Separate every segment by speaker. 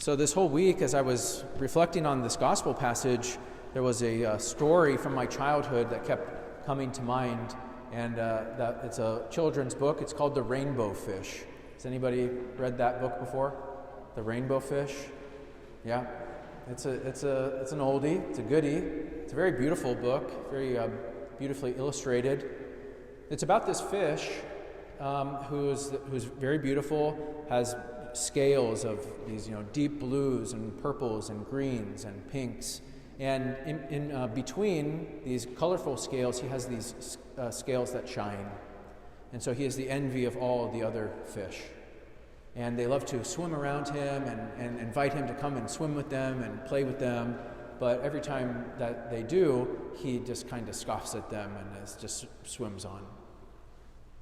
Speaker 1: So this whole week, as I was reflecting on this gospel passage, there was a story from my childhood that kept coming to mind, and that it's a children's book. It's called The Rainbow Fish. Has anybody read that book before? The Rainbow Fish? Yeah, it's an oldie. It's a goodie. It's a very beautiful book, very beautifully illustrated. It's about this fish who's very beautiful, has scales of these deep blues and purples and greens and pinks, and in between these colorful scales he has these scales that shine, and so he is the envy of all the other fish, and they love to swim around him and invite him to come and swim with them and play with them, but every time that they do, he just kind of scoffs at them and just swims on.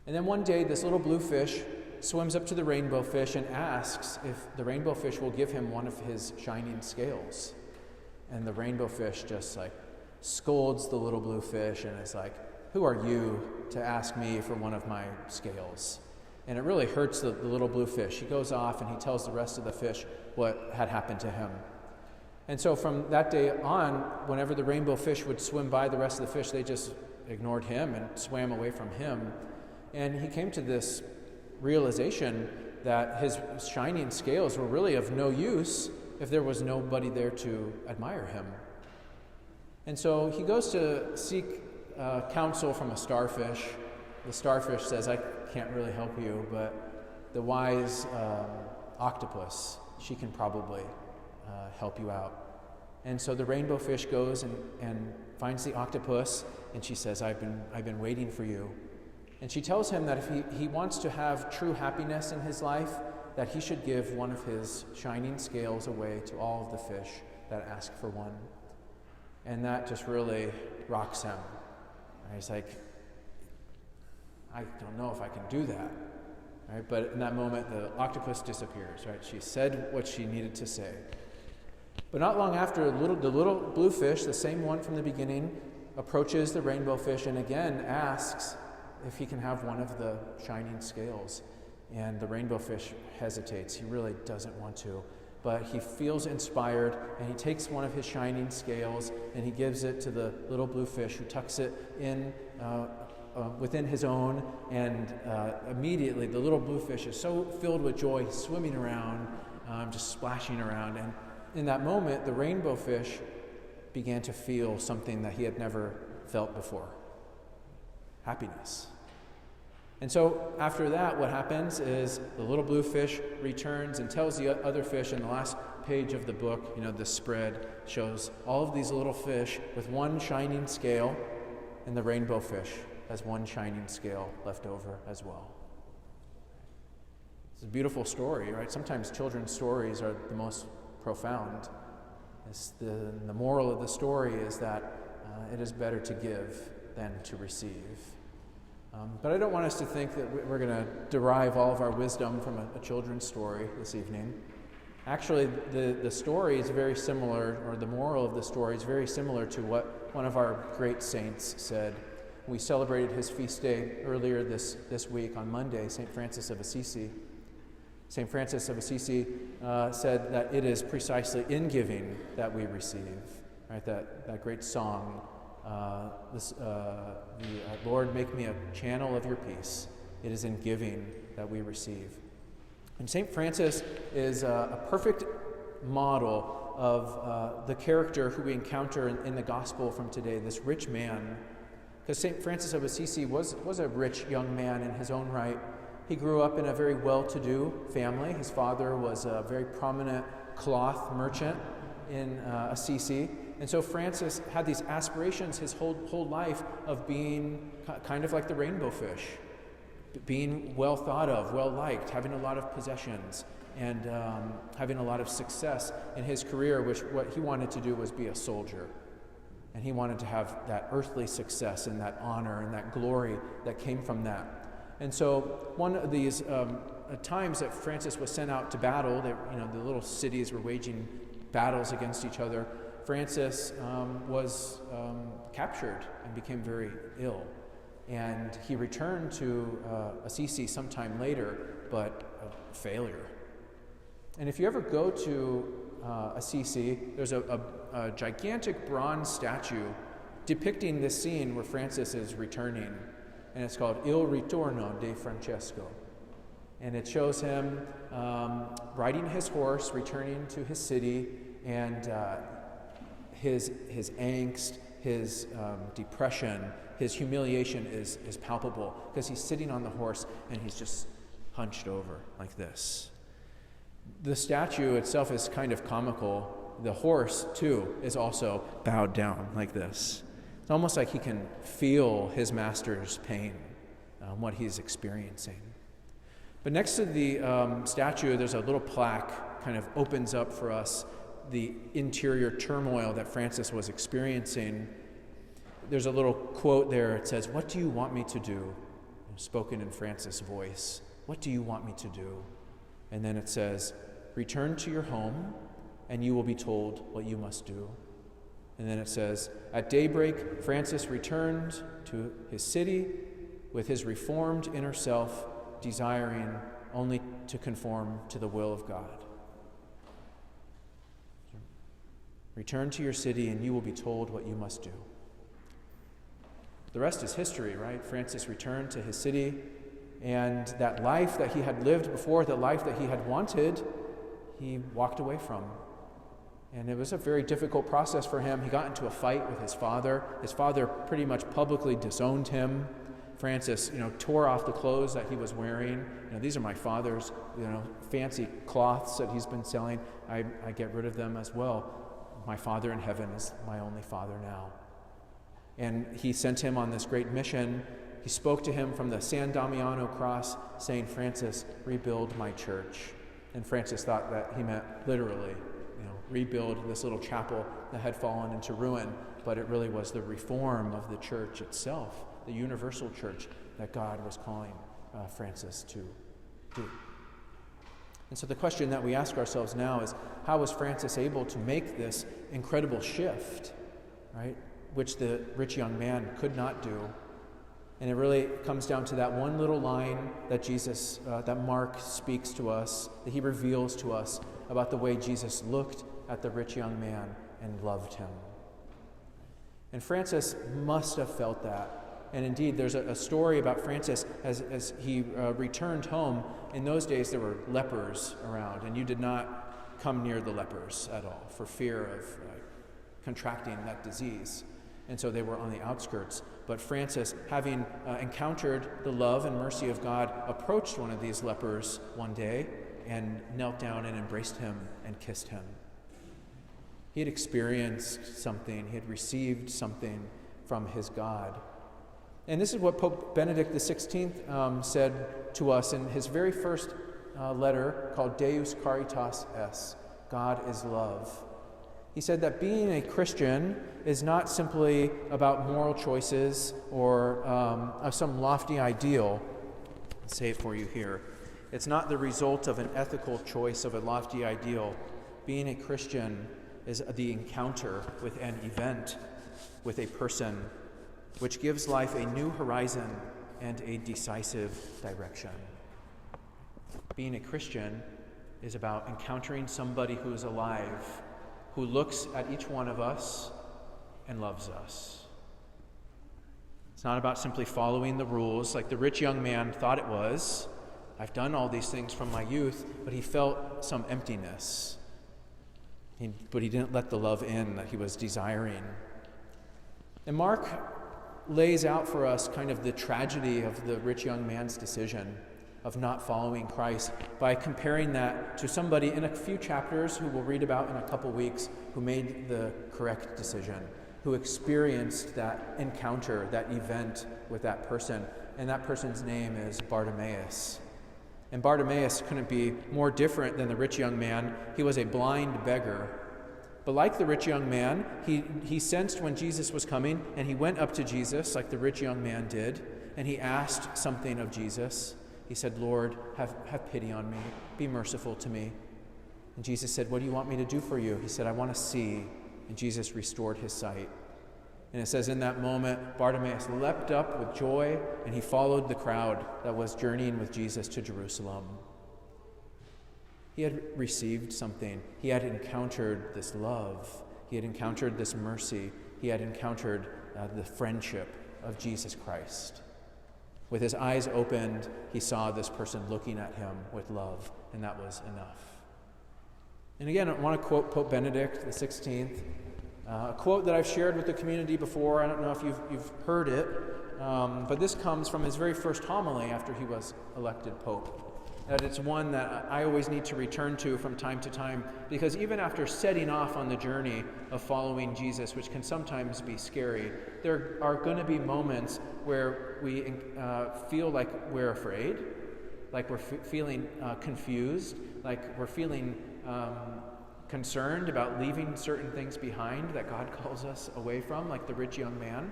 Speaker 1: And then one day this little blue fish swims up to the rainbow fish and asks if the rainbow fish will give him one of his shining scales. And the rainbow fish just scolds the little blue fish and is like, "Who are you to ask me for one of my scales?" And it really hurts the little blue fish. He goes off and he tells the rest of the fish what had happened to him. And so from that day on, whenever the rainbow fish would swim by the rest of the fish, they just ignored him and swam away from him. And he came to this realization that his shining scales were really of no use if there was nobody there to admire him. And so he goes to seek counsel from a starfish. The starfish says, "I can't really help you, but the wise octopus, she can probably help you out." And so the rainbow fish goes and finds the octopus, and she says, I've been waiting for you. And she tells him that if he wants to have true happiness in his life, that he should give one of his shining scales away to all of the fish that ask for one. And that just really rocks him. And he's like, I don't know if I can do that. Right? But in that moment, the octopus disappears. Right? She said what she needed to say. But not long after, the little blue fish, the same one from the beginning, approaches the rainbow fish and again asks if he can have one of the shining scales. And the rainbow fish hesitates. He really doesn't want to. But he feels inspired, and he takes one of his shining scales, and he gives it to the little blue fish, who tucks it in within his own. And immediately, the little blue fish is so filled with joy, he's swimming around, just splashing around. And in that moment, the rainbow fish began to feel something that he had never felt before: happiness. And so after that, what happens is the little blue fish returns and tells the other fish. In the last page of the book, the spread shows all of these little fish with one shining scale, and the rainbow fish has one shining scale left over as well. It's a beautiful story, right? Sometimes children's stories are the most profound. The moral of the story is that it is better to give than to receive. But I don't want us to think that we're going to derive all of our wisdom from a children's story this evening. Actually, the story is very similar, or the moral of the story is very similar to what one of our great saints said. We celebrated his feast day earlier this week on Monday, St. Francis of Assisi. St. Francis of Assisi said that it is precisely in giving that we receive, right? That great song, Lord, make me a channel of your peace. It is in giving that we receive. And St. Francis is a perfect model of the character who we encounter in the gospel from today, this rich man. Because St. Francis of Assisi was a rich young man in his own right. He grew up in a very well-to-do family. His father was a very prominent cloth merchant in Assisi. And so Francis had these aspirations his whole life of being kind of like the rainbow fish, being well thought of, well liked, having a lot of possessions, and having a lot of success in his career, which what he wanted to do was be a soldier. And he wanted to have that earthly success and that honor and that glory that came from that. And so one of these times that Francis was sent out to battle, the little cities were waging battles against each other. Francis was captured and became very ill. And he returned to Assisi sometime later, but a failure. And if you ever go to Assisi, there's a gigantic bronze statue depicting this scene where Francis is returning, and it's called Il Ritorno di Francesco. And it shows him riding his horse, returning to his city, and his angst, his depression, his humiliation is palpable because he's sitting on the horse and he's just hunched over like this. The statue itself is kind of comical. The horse, too, is also bowed down like this. It's almost like he can feel his master's pain, what he's experiencing. But next to the statue, there's a little plaque kind of opens up for us the interior turmoil that Francis was experiencing. There's a little quote there. It says, "What do you want me to do?" Spoken in Francis' voice. "What do you want me to do?" And then it says, "Return to your home, and you will be told what you must do." And then it says, "At daybreak, Francis returned to his city with his reformed inner self, desiring only to conform to the will of God." Return to your city, and you will be told what you must do. The rest is history, right? Francis returned to his city, and that life that he had lived before, the life that he had wanted, he walked away from. And it was a very difficult process for him. He got into a fight with his father. His father pretty much publicly disowned him. Francis, tore off the clothes that he was wearing. These are my father's, fancy cloths that he's been selling. I get rid of them as well. My Father in heaven is my only father now. And he sent him on this great mission. He spoke to him from the San Damiano cross, saying, "Francis, rebuild my church." And Francis thought that he meant literally, rebuild this little chapel that had fallen into ruin. But it really was the reform of the church itself, the universal church that God was calling Francis to do. And so the question that we ask ourselves now is, how was Francis able to make this incredible shift, right, which the rich young man could not do? And it really comes down to that one little line that Jesus, that Mark speaks to us, that he reveals to us about the way Jesus looked at the rich young man and loved him. And Francis must have felt that. And indeed, there's a story about Francis as he returned home. In those days, there were lepers around, and you did not come near the lepers at all for fear of contracting that disease. And so they were on the outskirts. But Francis, having encountered the love and mercy of God, approached one of these lepers one day and knelt down and embraced him and kissed him. He had experienced something. He had received something from his God. And this is what Pope Benedict XVI said to us in his very first letter called Deus Caritas Est, God is love. He said that being a Christian is not simply about moral choices or some lofty ideal. I'll say it for you here. It's not the result of an ethical choice of a lofty ideal. Being a Christian is the encounter with an event, with a person, which gives life a new horizon and a decisive direction. Being a Christian is about encountering somebody who is alive, who looks at each one of us and loves us. It's not about simply following the rules like the rich young man thought it was. I've done all these things from my youth, but he felt some emptiness. But he didn't let the love in that he was desiring. And Mark lays out for us kind of the tragedy of the rich young man's decision of not following Christ by comparing that to somebody in a few chapters who we'll read about in a couple weeks who made the correct decision, who experienced that encounter, that event with that person. And that person's name is Bartimaeus. And Bartimaeus couldn't be more different than the rich young man. He was a blind beggar. But like the rich young man, he sensed when Jesus was coming, and he went up to Jesus like the rich young man did, and he asked something of Jesus. He said, "Lord, have pity on me. Be merciful to me." And Jesus said, "What do you want me to do for you?" He said, "I want to see." And Jesus restored his sight. And it says in that moment, Bartimaeus leapt up with joy, and he followed the crowd that was journeying with Jesus to Jerusalem. He had received something. He had encountered this love. He had encountered this mercy. He had encountered the friendship of Jesus Christ. With his eyes opened, he saw this person looking at him with love, and that was enough. And again, I want to quote Pope Benedict XVI, a quote that I've shared with the community before. I don't know if you've heard it, but this comes from his very first homily after he was elected Pope. That it's one that I always need to return to from time to time, because even after setting off on the journey of following Jesus, which can sometimes be scary, there are going to be moments where we feel like we're afraid, like we're feeling confused, like we're feeling concerned about leaving certain things behind that God calls us away from, like the rich young man.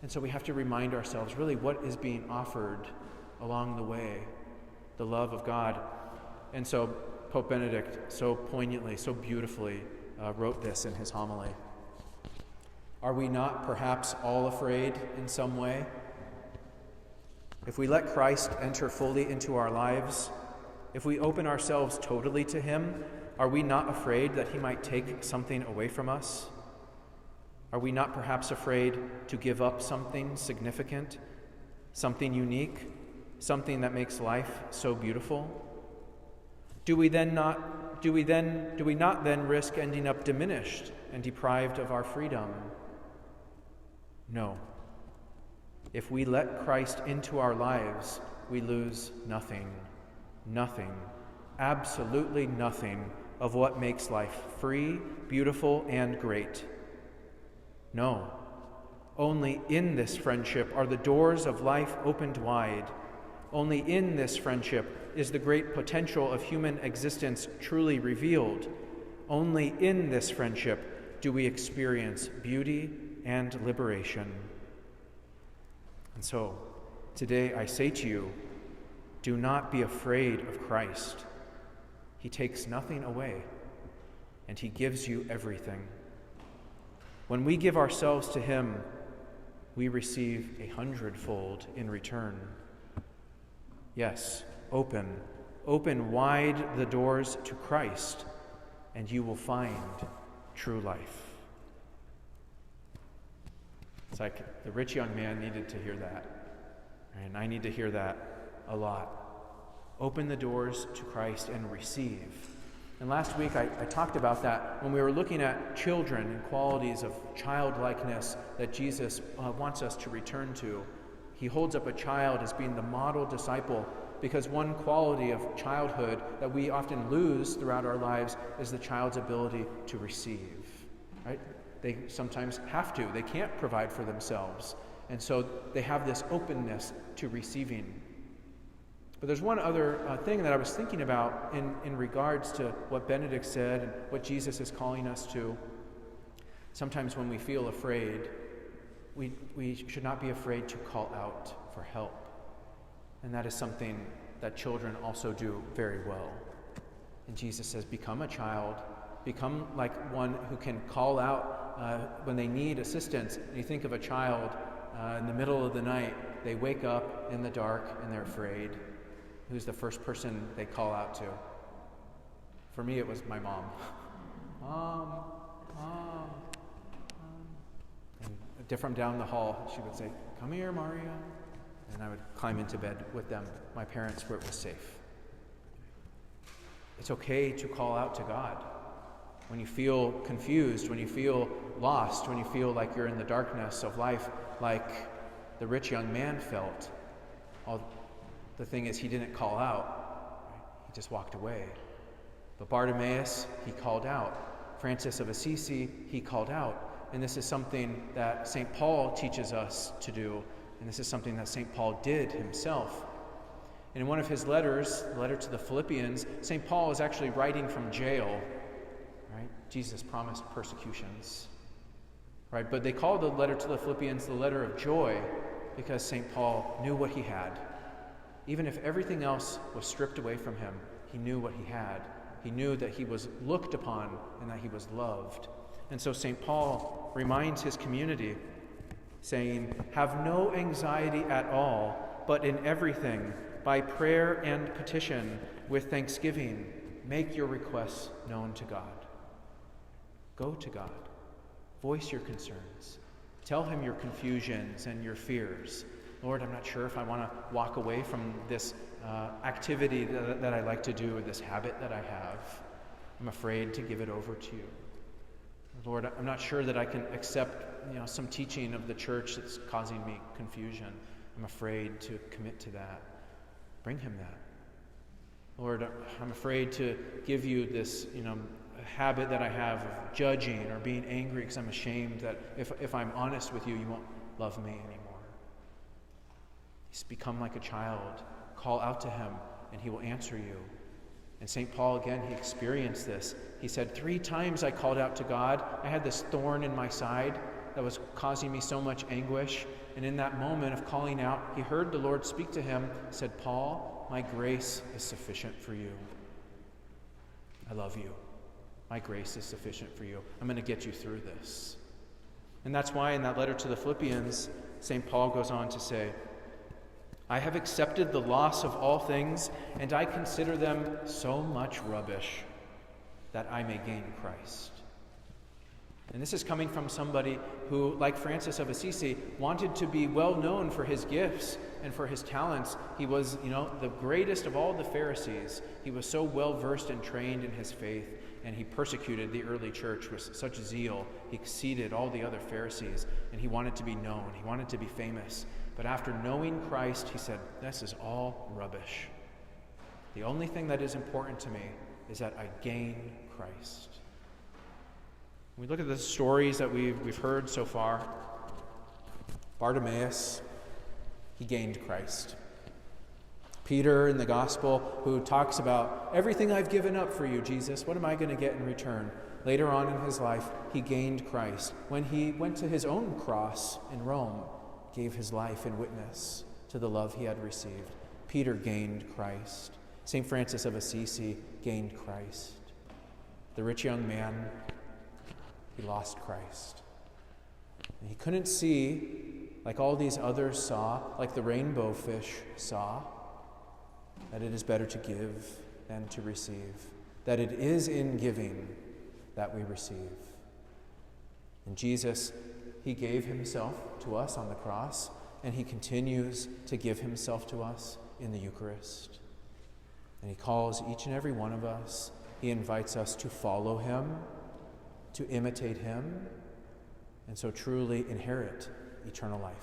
Speaker 1: And so we have to remind ourselves really what is being offered along the way. The love of God. And so Pope Benedict so poignantly, so beautifully wrote this in his homily. Are we not perhaps all afraid in some way? If we let Christ enter fully into our lives, if we open ourselves totally to him, are we not afraid that he might take something away from us? Are we not perhaps afraid to give up something significant, something unique, something that makes life so beautiful? Do we not then risk ending up diminished and deprived of our freedom? No. If we let Christ into our lives, we lose nothing, absolutely nothing of what makes life free, beautiful, and great. No. Only in this friendship are the doors of life opened wide. Only in this friendship is the great potential of human existence truly revealed. Only in this friendship do we experience beauty and liberation. And so, today I say to you, do not be afraid of Christ. He takes nothing away, and he gives you everything. When we give ourselves to him, we receive 100-fold in return. Yes, open wide the doors to Christ, and you will find true life. It's like the rich young man needed to hear that, and I need to hear that a lot. Open the doors to Christ and receive. And last week I talked about that when we were looking at children and qualities of childlikeness that Jesus wants us to return to. He holds up a child as being the model disciple, because one quality of childhood that we often lose throughout our lives is the child's ability to receive, right? They sometimes have to. They can't provide for themselves. And so they have this openness to receiving. But there's one other thing that I was thinking about in regards to what Benedict said and what Jesus is calling us to. Sometimes when we feel afraid, we should not be afraid to call out for help. And that is something that children also do very well. And Jesus says, become a child. Become like one who can call out when they need assistance. And you think of a child in the middle of the night, they wake up in the dark and they're afraid. Who's the first person they call out to? For me, it was my mom. Mom. And from down the hall, she would say, come here, Mario. And I would climb into bed with them, my parents, where it was safe. It's okay to call out to God. When you feel confused, when you feel lost, when you feel like you're in the darkness of life, like the rich young man felt, the thing is, he didn't call out. Right? He just walked away. But Bartimaeus, he called out. Francis of Assisi, he called out. And this is something that St. Paul teaches us to do. And this is something that St. Paul did himself. And in one of his letters, the letter to the Philippians, St. Paul is actually writing from jail. Right? Jesus promised persecutions. Right? But they call the letter to the Philippians the letter of joy because St. Paul knew what he had. Even if everything else was stripped away from him, he knew what he had. He knew that he was looked upon and that he was loved. And so St. Paul reminds his community, saying, have no anxiety at all, but in everything, by prayer and petition, with thanksgiving, make your requests known to God. Go to God. Voice your concerns. Tell him your confusions and your fears. Lord, I'm not sure if I want to walk away from this activity that I like to do, or this habit that I have. I'm afraid to give it over to you. Lord, I'm not sure that I can accept some teaching of the church that's causing me confusion. I'm afraid to commit to that. Bring him that. Lord, I'm afraid to give you this habit that I have of judging or being angry because I'm ashamed that if I'm honest with you, you won't love me anymore. He's become like a child. Call out to him and he will answer you. And St. Paul, again, he experienced this. He said, 3 times I called out to God. I had this thorn in my side that was causing me so much anguish. And in that moment of calling out, he heard the Lord speak to him, said, Paul, my grace is sufficient for you. I love you. My grace is sufficient for you. I'm going to get you through this. And that's why in that letter to the Philippians, St. Paul goes on to say, I have accepted the loss of all things, and I consider them so much rubbish that I may gain Christ. And this is coming from somebody who, like Francis of Assisi, wanted to be well known for his gifts and for his talents. He was, the greatest of all the Pharisees. He was so well versed and trained in his faith, and he persecuted the early church with such zeal. He exceeded all the other Pharisees, and he wanted to be known. He wanted to be famous. But after knowing Christ, he said, this is all rubbish. The only thing that is important to me is that I gain Christ. When we look at the stories that we've heard so far, Bartimaeus, he gained Christ. Peter in the gospel, who talks about everything I've given up for you, Jesus, what am I going to get in return? Later on in his life, he gained Christ. When he went to his own cross in Rome, gave his life in witness to the love he had received. Peter gained Christ. St. Francis of Assisi gained Christ. The rich young man, he lost Christ. And he couldn't see, like all these others saw, like the rainbow fish saw, that it is better to give than to receive, that it is in giving that we receive. And Jesus, he gave himself to us on the cross, and he continues to give himself to us in the Eucharist. And he calls each and every one of us. He invites us to follow him, to imitate him, and so truly inherit eternal life.